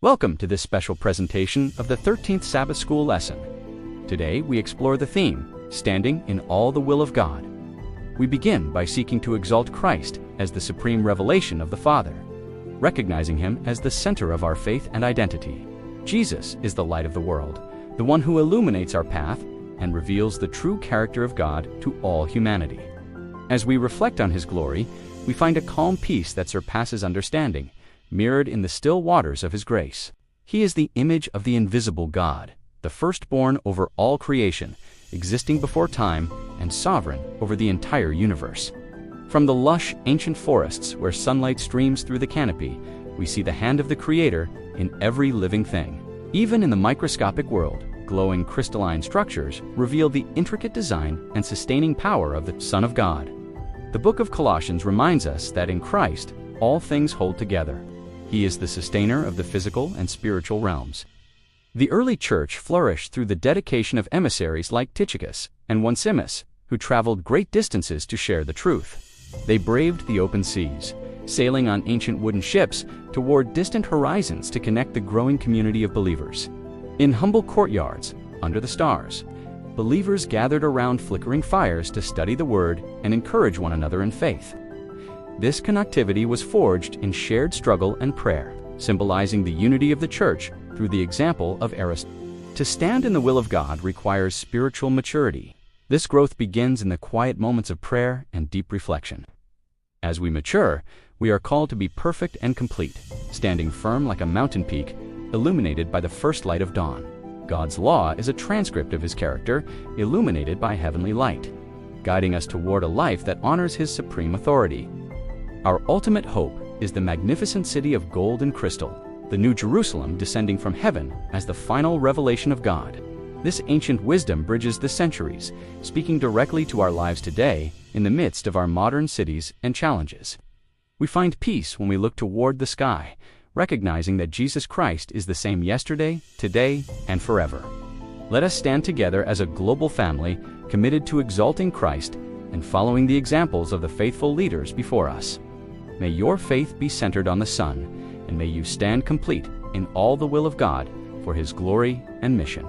Welcome to this special presentation of the 13th Sabbath School lesson. Today we explore the theme, Standing in All the Will of God. We begin by seeking to exalt Christ as the supreme revelation of the Father, recognizing Him as the center of our faith and identity. Jesus is the light of the world, the one who illuminates our path and reveals the true character of God to all humanity. As we reflect on His glory, we find a calm peace that surpasses understanding, mirrored in the still waters of His grace. He is the image of the invisible God, the firstborn over all creation, existing before time and sovereign over the entire universe. From the lush, ancient forests where sunlight streams through the canopy, we see the hand of the Creator in every living thing. Even in the microscopic world, glowing crystalline structures reveal the intricate design and sustaining power of the Son of God. The book of Colossians reminds us that in Christ, all things hold together. He is the sustainer of the physical and spiritual realms. The early church flourished through the dedication of emissaries like Tychicus and Onesimus, who traveled great distances to share the truth. They braved the open seas, sailing on ancient wooden ships toward distant horizons to connect the growing community of believers. In humble courtyards, under the stars, believers gathered around flickering fires to study the Word and encourage one another in faith. This connectivity was forged in shared struggle and prayer, symbolizing the unity of the church through the example of Aristotle. To stand in the will of God requires spiritual maturity. This growth begins in the quiet moments of prayer and deep reflection. As we mature, we are called to be perfect and complete, standing firm like a mountain peak, illuminated by the first light of dawn. God's law is a transcript of His character, illuminated by heavenly light, guiding us toward a life that honors His supreme authority. Our ultimate hope is the magnificent city of gold and crystal, the New Jerusalem descending from heaven as the final revelation of God. This ancient wisdom bridges the centuries, speaking directly to our lives today in the midst of our modern cities and challenges. We find peace when we look toward the sky, recognizing that Jesus Christ is the same yesterday, today, and forever. Let us stand together as a global family committed to exalting Christ and following the examples of the faithful leaders before us. May your faith be centered on the Son, and may you stand complete in all the will of God for His glory and mission.